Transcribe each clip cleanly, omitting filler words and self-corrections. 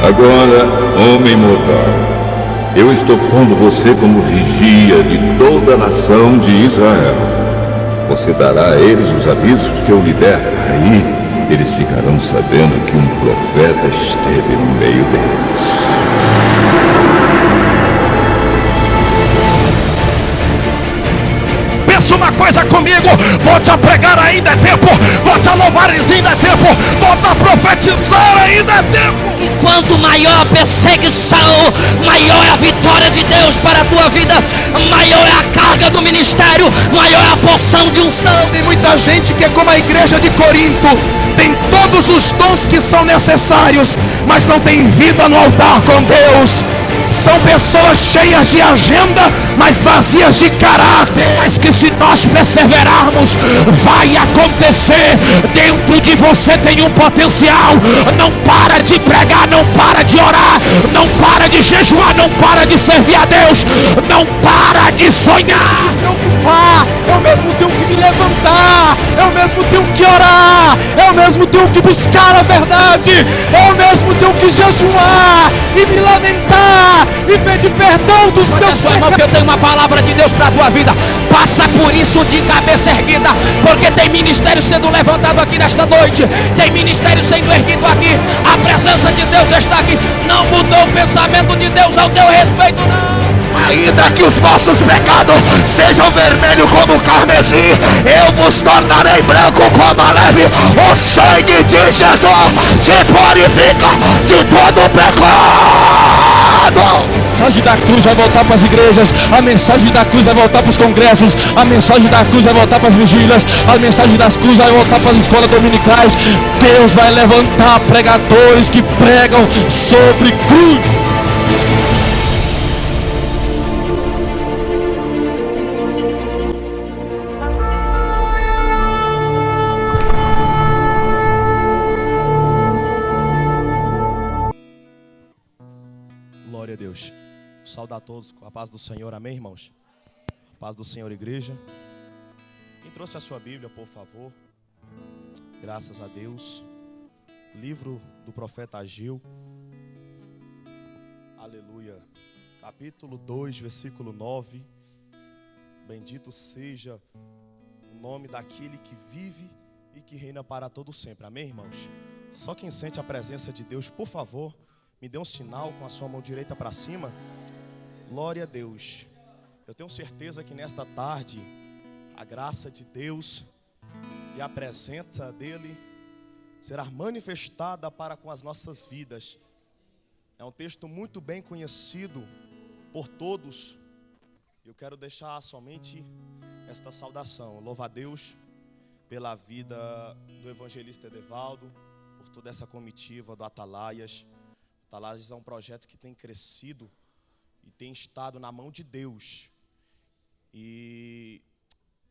Agora, homem mortal, eu estou pondo você como vigia de toda a nação de Israel. Você dará a eles os avisos que eu lhe der. Aí, eles ficarão sabendo que um profeta esteve no meio deles. Uma coisa comigo, vou te pregar, ainda é tempo, vou te louvar, ainda é tempo, vou te profetizar, ainda é tempo. Enquanto maior a perseguição, maior é a vitória de Deus para a tua vida, maior é a carga do ministério, maior é a porção de unção. Tem muita gente que é como a igreja de Corinto, tem todos os dons que são necessários, mas não tem vida no altar com Deus. São pessoas cheias de agenda, mas vazias de caráter. Mas que se nós perseverarmos, vai acontecer. Dentro de você tem um potencial. Não para de pregar, não para de orar, não para de jejuar, não para de servir a Deus, não para de sonhar. Eu mesmo tenho que me levantar, eu mesmo tenho que orar, eu mesmo tenho que buscar a verdade, eu mesmo tenho que jejuar e me lamentar e pedir perdão dos meus pecados. Irmão, que eu tenho uma palavra de Deus para a tua vida. Passa por isso de cabeça erguida, porque tem ministério sendo levantado aqui nesta noite, tem ministério sendo erguido aqui. A presença de Deus está aqui. Não mudou o pensamento de Deus ao teu respeito, não. Ainda que os vossos pecados sejam vermelhos como o carmesim, eu vos tornarei branco como a neve. O sangue de Jesus te purifica de todo o pecado. A mensagem da cruz vai voltar para as igrejas, a mensagem da cruz vai voltar para os congressos, a mensagem da cruz vai voltar para as vigílias, a mensagem das cruzes vai voltar para as escolas dominicais. Deus vai levantar pregadores que pregam sobre cruz. Glória a Deus. Saudar a todos com a paz do Senhor, amém, irmãos? Paz do Senhor, igreja. Quem trouxe a sua Bíblia, por favor? Graças a Deus. Livro do profeta Ageu. Aleluia. Capítulo 2, versículo 9. Bendito seja o nome daquele que vive e que reina para todo sempre, amém, irmãos? Só quem sente a presença de Deus, por favor, me dê um sinal com a sua mão direita para cima. Glória a Deus. Eu tenho certeza que nesta tarde a graça de Deus e a presença dele será manifestada para com as nossas vidas. É um texto muito bem conhecido por todos. Eu quero deixar somente esta saudação. Louva a Deus pela vida do evangelista Edevaldo, por toda essa comitiva do Atalaias. Atalaias é um projeto que tem crescido e tem estado na mão de Deus. E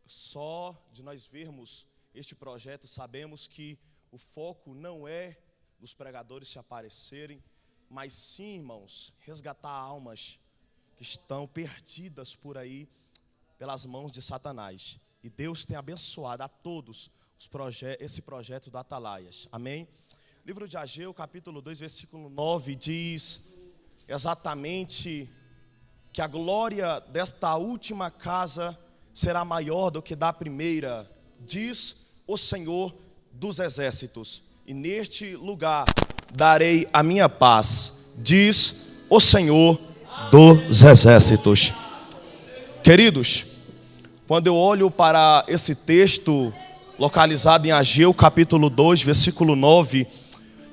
só de nós vermos este projeto, sabemos que o foco não é dos pregadores se aparecerem, mas sim, irmãos, resgatar almas que estão perdidas por aí pelas mãos de Satanás. E Deus tem abençoado a todos esse projeto do Atalaias. Amém? Livro de Ageu, capítulo 2, versículo 9, diz exatamente que a glória desta última casa será maior do que da primeira, diz o Senhor dos exércitos. E neste lugar darei a minha paz, diz o Senhor dos exércitos. Queridos, quando eu olho para esse texto localizado em Ageu, capítulo 2, versículo 9,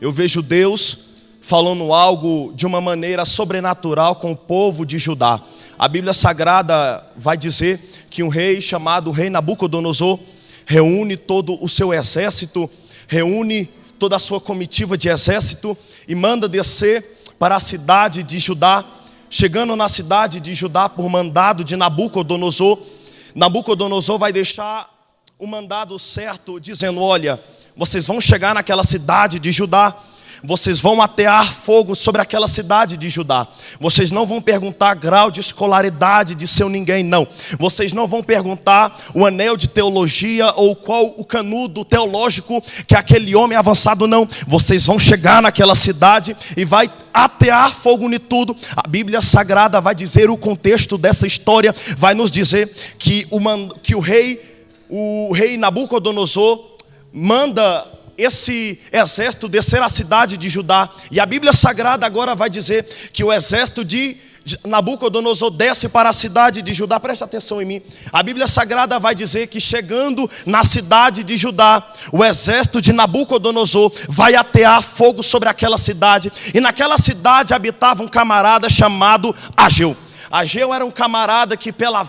eu vejo Deus falando algo de uma maneira sobrenatural com o povo de Judá. A Bíblia Sagrada vai dizer que um rei chamado rei Nabucodonosor reúne todo o seu exército, reúne toda a sua comitiva de exército e manda descer para a cidade de Judá. Chegando na cidade de Judá por mandado de Nabucodonosor, Nabucodonosor vai deixar o mandado certo dizendo: olha, vocês vão chegar naquela cidade de Judá, vocês vão atear fogo sobre aquela cidade de Judá. Vocês não vão perguntar grau de escolaridade de seu ninguém, não. Vocês não vão perguntar o anel de teologia ou qual o canudo teológico que aquele homem avançado, não. Vocês vão chegar naquela cidade e vai atear fogo em tudo. A Bíblia Sagrada vai dizer o contexto dessa história, vai nos dizer que o rei Nabucodonosor manda esse exército descer à cidade de Judá. E a Bíblia Sagrada agora vai dizer que o exército de Nabucodonosor desce para a cidade de Judá. Presta atenção em mim. A Bíblia Sagrada vai dizer que chegando na cidade de Judá, o exército de Nabucodonosor vai atear fogo sobre aquela cidade. E naquela cidade habitava um camarada chamado Ageu. Ageu era um camarada que pelas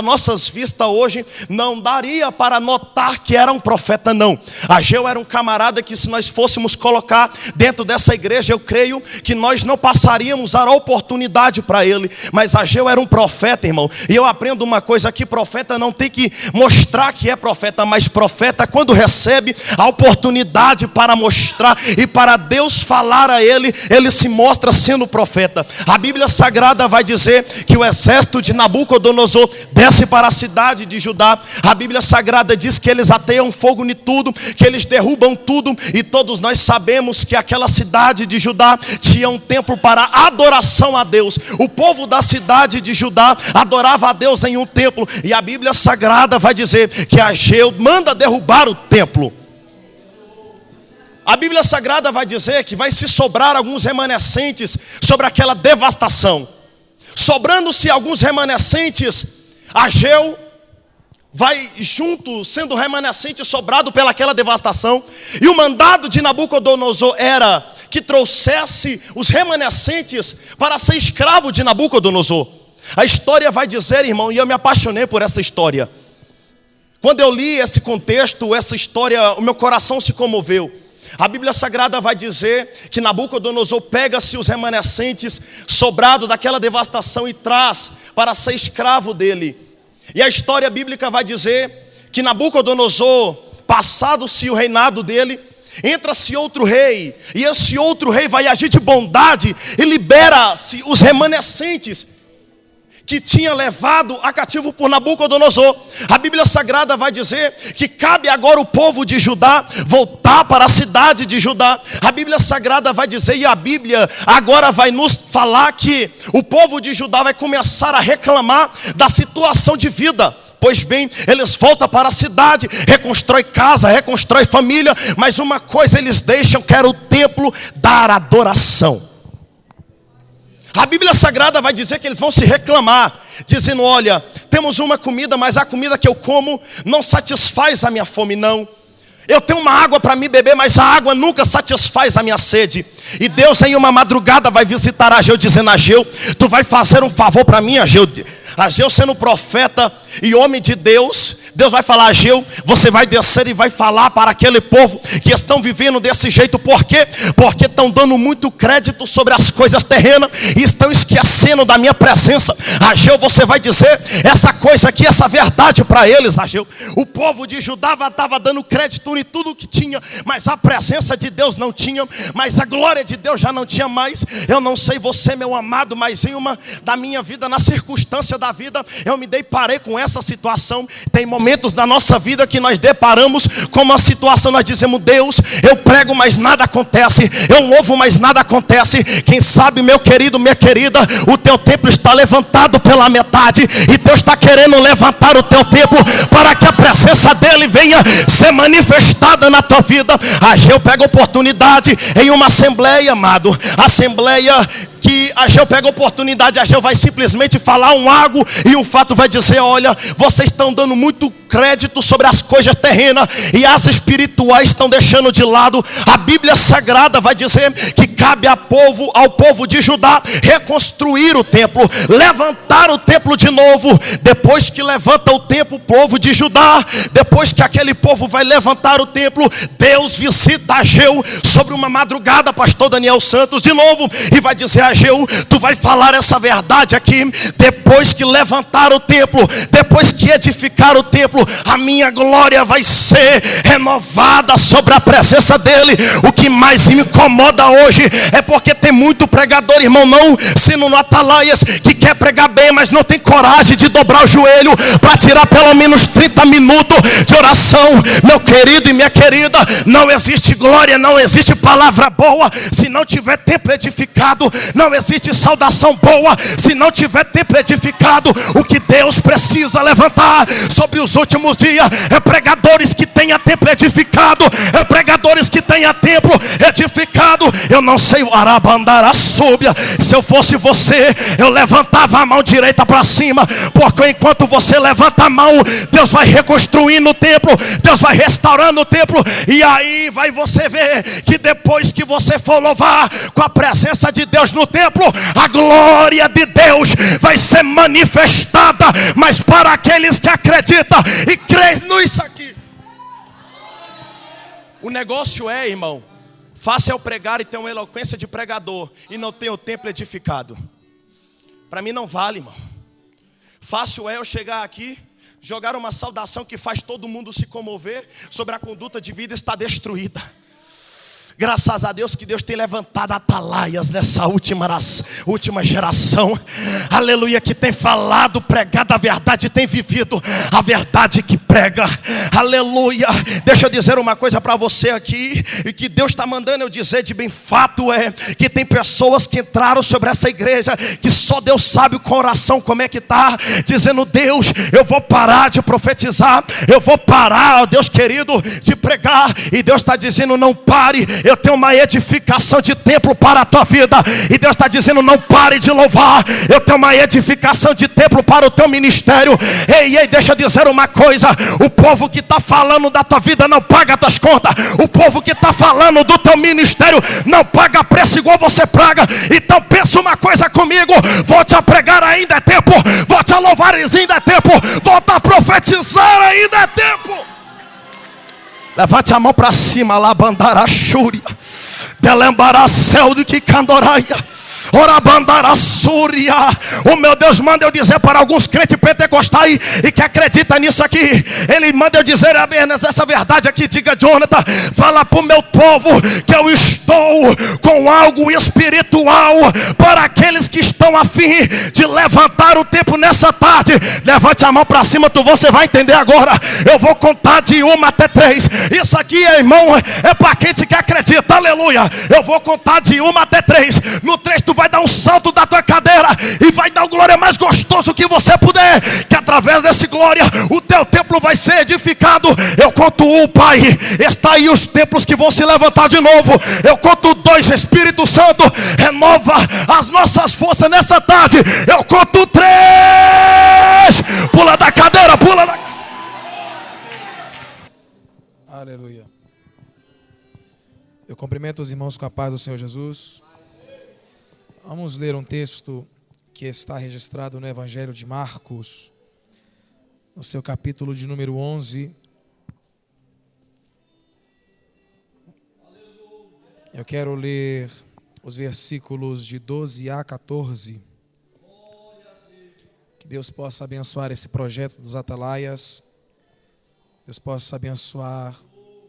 nossas vistas hoje não daria para notar que era um profeta, não. Ageu era um camarada que, se nós fôssemos colocar dentro dessa igreja, eu creio que nós não passaríamos a oportunidade para ele. Mas Ageu era um profeta, irmão. E eu aprendo uma coisa aqui: profeta não tem que mostrar que é profeta, mas profeta, quando recebe a oportunidade para mostrar e para Deus falar a ele, ele se mostra sendo profeta. A Bíblia Sagrada vai dizer que o exército de Nabucodonosor desce para a cidade de Judá. A Bíblia Sagrada diz que eles ateiam fogo em tudo, que eles derrubam tudo. E todos nós sabemos que aquela cidade de Judá tinha um templo para adoração a Deus. O povo da cidade de Judá adorava a Deus em um templo. E a Bíblia Sagrada vai dizer que Ageu manda derrubar o templo. A Bíblia Sagrada vai dizer que vai se sobrar alguns remanescentes sobre aquela devastação. Sobrando-se alguns remanescentes, Ageu vai junto, sendo remanescente sobrado pelaquela devastação. E o mandado de Nabucodonosor era que trouxesse os remanescentes para ser escravo de Nabucodonosor. A história vai dizer, irmão, e eu me apaixonei por essa história. Quando eu li esse contexto, essa história, o meu coração se comoveu. A Bíblia Sagrada vai dizer que Nabucodonosor pega-se os remanescentes sobrado daquela devastação e traz para ser escravo dele. E a história bíblica vai dizer que Nabucodonosor, passado-se o reinado dele, entra-se outro rei, e esse outro rei vai agir de bondade e libera-se os remanescentes que tinha levado a cativo por Nabucodonosor. A Bíblia Sagrada vai dizer que cabe agora o povo de Judá voltar para a cidade de Judá. A Bíblia Sagrada vai dizer, e a Bíblia agora vai nos falar que o povo de Judá vai começar a reclamar da situação de vida. Pois bem, eles voltam para a cidade, reconstrói casa, reconstrói família, mas uma coisa eles deixam, que era o templo dar adoração. A Bíblia Sagrada vai dizer que eles vão se reclamar, dizendo: olha, temos uma comida, mas a comida que eu como não satisfaz a minha fome, não. Eu tenho uma água para me beber, mas a água nunca satisfaz a minha sede. E Deus em uma madrugada vai visitar Ageu, dizendo: Ageu, tu vai fazer um favor para mim, Ageu. Ageu sendo profeta e homem de Deus, Deus vai falar: Ageu, você vai descer e vai falar para aquele povo que estão vivendo desse jeito. Por quê? Porque estão dando muito crédito sobre as coisas terrenas e estão esquecendo da minha presença. Ageu, você vai dizer essa coisa aqui, essa verdade para eles, Ageu. O povo de Judá estava dando crédito em tudo que tinha, mas a presença de Deus não tinha, mas a glória de Deus já não tinha mais. Eu não sei você, meu amado, mas em uma da minha vida, na circunstância da vida, eu me deparei com essa situação. Tem momentos da nossa vida que nós deparamos com uma situação, nós dizemos: Deus, eu prego, mas nada acontece, eu louvo, mas nada acontece. Quem sabe, meu querido, minha querida, o teu templo está levantado pela metade, e Deus está querendo levantar o teu templo para que a presença dele venha ser manifestada na tua vida. Ageu pega oportunidade em uma assembleia, amado, assembleia que Ageu pega oportunidade. Ageu vai simplesmente falar algo, e um fato vai dizer: olha, vocês estão dando muito crédito sobre as coisas terrenas e as espirituais estão deixando de lado. A Bíblia Sagrada vai dizer que cabe ao povo de Judá reconstruir o templo, levantar o templo de novo. Depois que levanta o templo, o povo de Judá, depois que aquele povo vai levantar o templo, Deus visita Ageu sobre uma madrugada, pastor Daniel Santos, de novo, e vai dizer: Ageu, tu vai falar essa verdade aqui. Depois que levantar o templo, depois que edificar o templo, a minha glória vai ser renovada sobre a presença dele. O que mais me incomoda hoje é porque tem muito pregador, irmão, não sino no Atalaias, que quer pregar bem, mas não tem coragem de dobrar o joelho para tirar pelo menos 30 minutos de oração. Meu querido e minha querida, não existe glória, não existe palavra boa se não tiver templo edificado. Não existe saudação boa se não tiver templo edificado. O que Deus precisa levantar sobre os últimos dias é pregadores que tenham templo edificado, é pregadores que tenham templo edificado. Eu não sei o arabandara súbia. Se eu fosse você, eu levantava a mão direita para cima, porque enquanto você levanta a mão, Deus vai reconstruindo o templo, Deus vai restaurando o templo. E aí vai você ver que depois que você for louvar com a presença de Deus no templo, a glória de Deus vai ser manifestada. Mas para aqueles que acreditam e creem nisso aqui, o negócio é, irmão, fácil é eu pregar e ter uma eloquência de pregador e não ter o templo edificado. Para mim não vale, irmão. Fácil é eu chegar aqui, jogar uma saudação que faz todo mundo se comover sobre a conduta de vida está destruída. Graças a Deus que Deus tem levantado atalaias nessa última geração. Aleluia, que tem falado, pregado a verdade, tem vivido a verdade que prega. Aleluia. Deixa eu dizer uma coisa para você aqui, e que Deus está mandando eu dizer de bem fato é que tem pessoas que entraram sobre essa igreja, que só Deus sabe o coração como é que está, dizendo: Deus, eu vou parar de profetizar, eu vou parar, Deus querido, de pregar. E Deus está dizendo: não pare, eu tenho uma edificação de templo para a tua vida. E Deus está dizendo: não pare de louvar, eu tenho uma edificação de templo para o teu ministério. Ei, deixa eu dizer uma coisa: o povo que está falando da tua vida não paga as tuas contas. O povo que está falando do teu ministério não paga preço igual você paga. Então pensa uma coisa comigo: vou te pregar, ainda é tempo. Vou te louvar, ainda é tempo. Vou te profetizar, ainda é tempo. Levante a mão para cima, labandara xúria, delembara céu de que candoraia, orabandara súria. O meu Deus manda eu dizer para alguns crentes pentecostais e que acreditam nisso aqui, Ele manda eu dizer apenas essa verdade aqui. Diga: Jonathan, fala para o meu povo que eu estou com algo espiritual para aqueles que estão a fim de levantar o tempo nessa tarde. Levante a mão para cima, você vai entender agora. Eu vou contar de 1 até 3. Isso aqui, irmão, é para quem que acredita. Aleluia. Eu vou contar de 1 até 3. No 3 tu vai dar um salto da tua cadeira e vai dar um glória mais gostoso que você puder, que através desse glória o teu templo vai ser edificado. Eu conto 1, Pai, está aí os templos que vão se levantar de novo. Eu conto 2, Espírito Santo, renova as nossas forças nessa tarde. Eu conto 3, pula da cadeira, pula da... Aleluia. Eu cumprimento os irmãos com a paz do Senhor Jesus. Vamos ler um texto que está registrado no Evangelho de Marcos, no seu capítulo de número 11. Eu quero ler os versículos de 12 a 14. Que Deus possa abençoar esse projeto dos Atalaias. Deus possa abençoar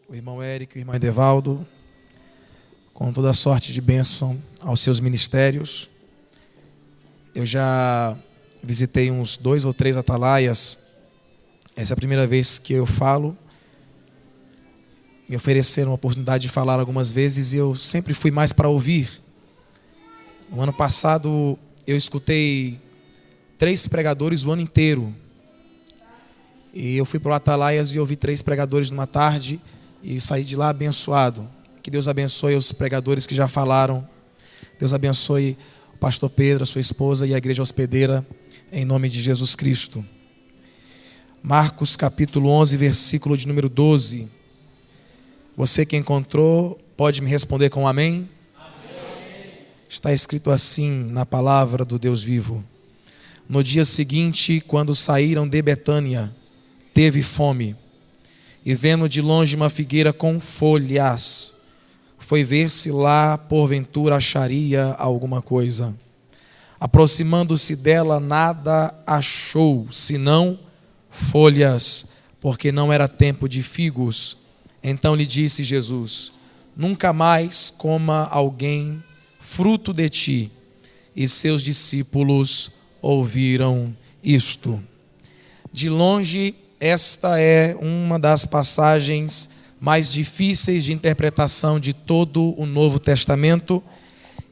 o irmão Érico e o irmão Edevaldo com toda a sorte de bênção aos seus ministérios. Eu já visitei uns 2 ou 3 atalaias. Essa é a primeira vez que eu falo. Me ofereceram a oportunidade de falar algumas vezes e eu sempre fui mais para ouvir. No ano passado eu escutei 3 pregadores o ano inteiro. E eu fui para o Atalaias e ouvi 3 pregadores numa tarde e saí de lá abençoado. Que Deus abençoe os pregadores que já falaram. Deus abençoe o pastor Pedro, a sua esposa e a igreja hospedeira, em nome de Jesus Cristo. Marcos capítulo 11, versículo de número 12. Você que encontrou, pode me responder com amém? Amém. Está escrito assim na palavra do Deus vivo. No dia seguinte, quando saíram de Betânia, teve fome, e vendo de longe uma figueira com folhas, foi ver se lá porventura acharia alguma coisa. Aproximando-se dela, nada achou, senão folhas, porque não era tempo de figos. Então lhe disse Jesus: nunca mais coma alguém fruto de ti. E seus discípulos ouviram isto. De longe, esta é uma das passagens mais difíceis de interpretação de todo o Novo Testamento,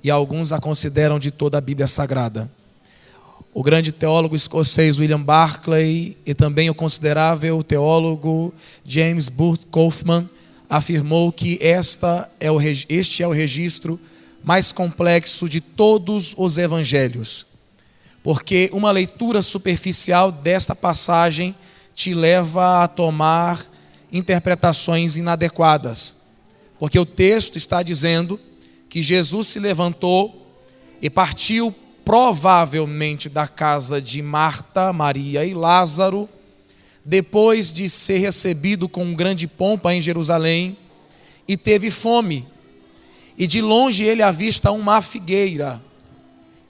e alguns a consideram de toda a Bíblia Sagrada. O grande teólogo escocês William Barclay e também o considerável teólogo James Burt Kaufman afirmou que este é o registro mais complexo de todos os evangelhos, porque uma leitura superficial desta passagem te leva a tomar interpretações inadequadas, porque o texto está dizendo que Jesus se levantou e partiu provavelmente da casa de Marta, Maria e Lázaro, depois de ser recebido com grande pompa em Jerusalém, e teve fome. E de longe ele avista uma figueira.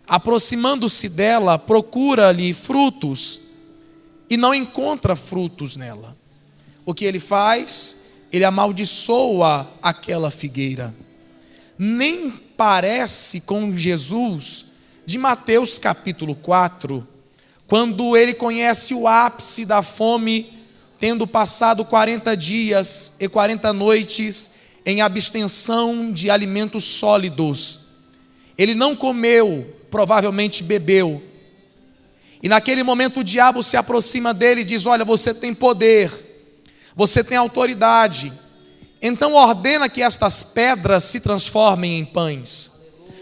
Aproximando-se dela, procura-lhe frutos e não encontra frutos nela. O que ele faz? Ele amaldiçoa aquela figueira. Nem parece com Jesus de Mateus capítulo 4, quando ele conhece o ápice da fome, tendo passado 40 dias e 40 noites em abstenção de alimentos sólidos. Ele não comeu, provavelmente bebeu. E naquele momento o diabo se aproxima dele e diz: olha, você tem poder, você tem autoridade, então ordena que estas pedras se transformem em pães,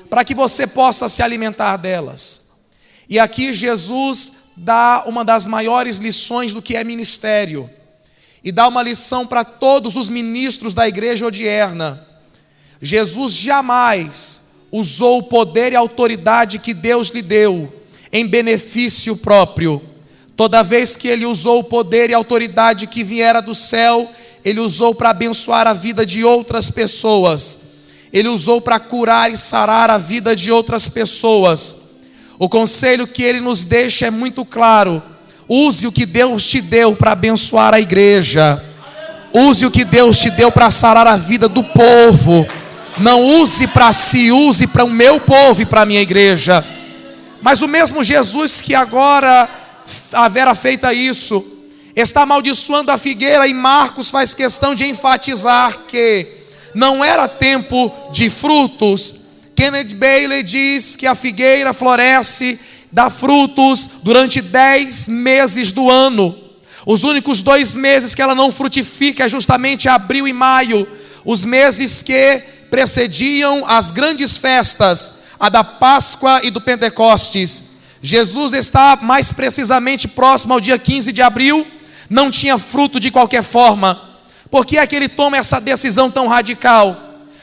para que você possa se alimentar delas. E aqui Jesus dá uma das maiores lições do que é ministério, e dá uma lição para todos os ministros da igreja odierna. Jesus jamais usou o poder e a autoridade que Deus lhe deu em benefício próprio. Toda vez que ele usou o poder e a autoridade que viera do céu, ele usou para abençoar a vida de outras pessoas. Ele usou para curar e sarar a vida de outras pessoas. O conselho que ele nos deixa é muito claro: use o que Deus te deu para abençoar a igreja. Use o que Deus te deu para sarar a vida do povo. Não use para si, use para o meu povo e para a minha igreja. Mas o mesmo Jesus que agora havera feito isso, está amaldiçoando a figueira, e Marcos faz questão de enfatizar que não era tempo de frutos. Kenneth Bailey diz que a figueira floresce, dá frutos durante 10 meses do ano. Os únicos 2 meses que ela não frutifica é justamente abril e maio, os meses que precediam as grandes festas, a da Páscoa e do Pentecostes. Jesus está mais precisamente próximo ao dia 15 de abril, não tinha fruto de qualquer forma. Por que é que ele toma essa decisão tão radical?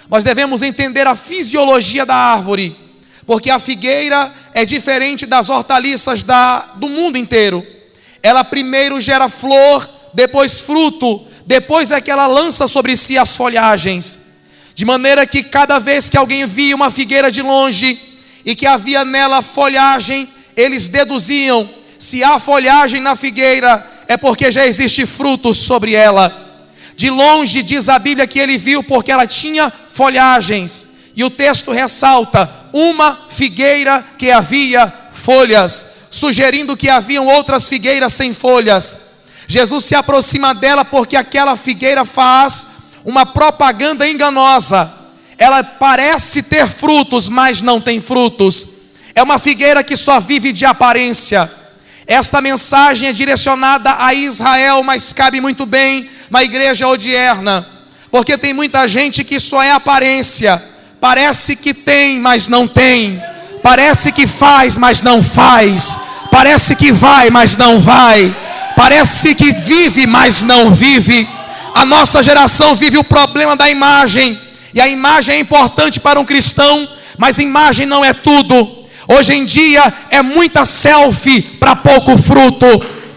Nós devemos entender a fisiologia da árvore, porque a figueira é diferente das hortaliças do mundo inteiro. Ela primeiro gera flor, depois fruto, depois é que ela lança sobre si as folhagens. De maneira que cada vez que alguém via uma figueira de longe e que havia nela folhagem, eles deduziam: se há folhagem na figueira, é porque já existe fruto sobre ela. De longe diz a Bíblia que ele viu porque ela tinha folhagens. E o texto ressalta: uma figueira que havia folhas, sugerindo que haviam outras figueiras sem folhas. Jesus se aproxima dela porque aquela figueira faz uma propaganda enganosa. Ela parece ter frutos, mas não tem frutos. É uma figueira que só vive de aparência. Esta mensagem é direcionada a Israel, mas cabe muito bem na igreja odierna, porque tem muita gente que só é aparência. Parece que tem, mas não tem. Parece que faz, mas não faz. Parece que vai, mas não vai. Parece que vive, mas não vive. A nossa geração vive o problema da imagem. E a imagem é importante para um cristão, mas a imagem não é tudo. Hoje em dia é muita selfie para pouco fruto.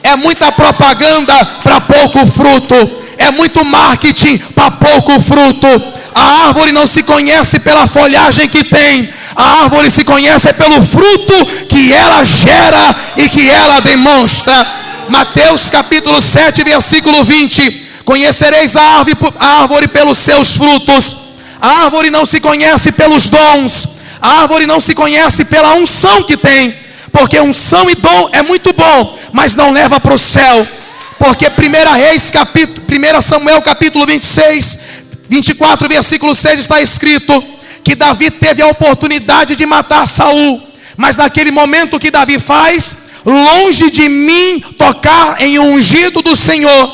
É muita propaganda para pouco fruto. é muito marketing para pouco fruto. A árvore não se conhece pela folhagem que tem, a árvore se conhece pelo fruto que ela gera e que ela demonstra. Mateus capítulo 7, versículo 20: conhecereis a árvore pelos seus frutos. A árvore não se conhece pelos dons, a árvore não se conhece pela unção que tem, porque unção e dom é muito bom, mas não leva para o céu. Porque 1 Samuel capítulo 26, 24, versículo 6 está escrito que Davi teve a oportunidade de matar Saul, mas naquele momento que Davi faz, longe de mim tocar em um ungido do Senhor.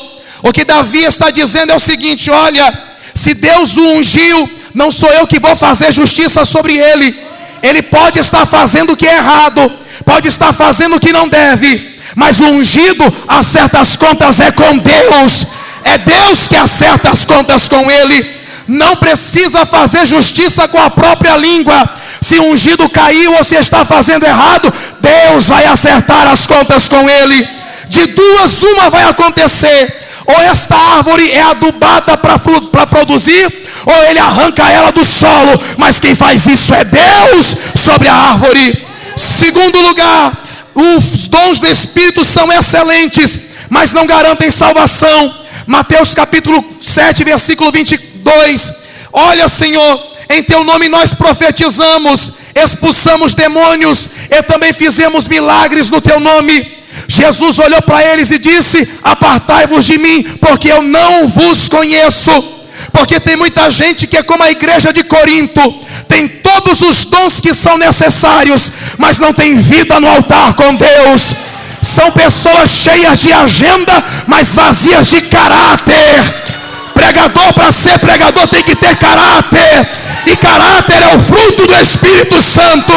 O que Davi está dizendo é o seguinte: olha, se Deus o ungiu, não sou eu que vou fazer justiça sobre ele. Ele pode estar fazendo o que é errado, pode estar fazendo o que não deve, mas o ungido acerta as contas é com Deus. É Deus que acerta as contas com ele. Não precisa fazer justiça com a própria língua. Se o ungido caiu ou se está fazendo errado, Deus vai acertar as contas com ele. De duas, uma vai acontecer: ou esta árvore é adubada para produzir, ou ele arranca ela do solo. Mas quem faz isso é Deus sobre a árvore. Segundo lugar, os dons do Espírito são excelentes, mas não garantem salvação. Mateus capítulo 7, versículo 22: olha, Senhor, em teu nome nós profetizamos, expulsamos demônios e também fizemos milagres no teu nome. Jesus olhou para eles e disse: apartai-vos de mim, porque eu não vos conheço. Porque tem muita gente que é como a igreja de Corinto, tem todos os dons que são necessários, mas não tem vida no altar com Deus. São pessoas cheias de agenda, mas vazias de caráter. Pregador, para ser pregador, tem que ter caráter, e caráter é o fruto do Espírito Santo.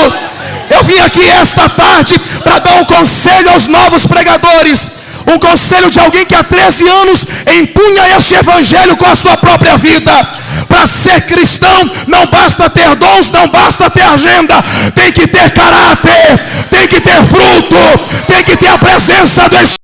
Eu vim aqui esta tarde para dar um conselho aos novos pregadores, um conselho de alguém que há 13 anos empunha este evangelho com a sua própria vida. Para ser cristão não basta ter dons, não basta ter agenda, tem que ter caráter, tem que ter fruto, tem que ter a presença do Espírito.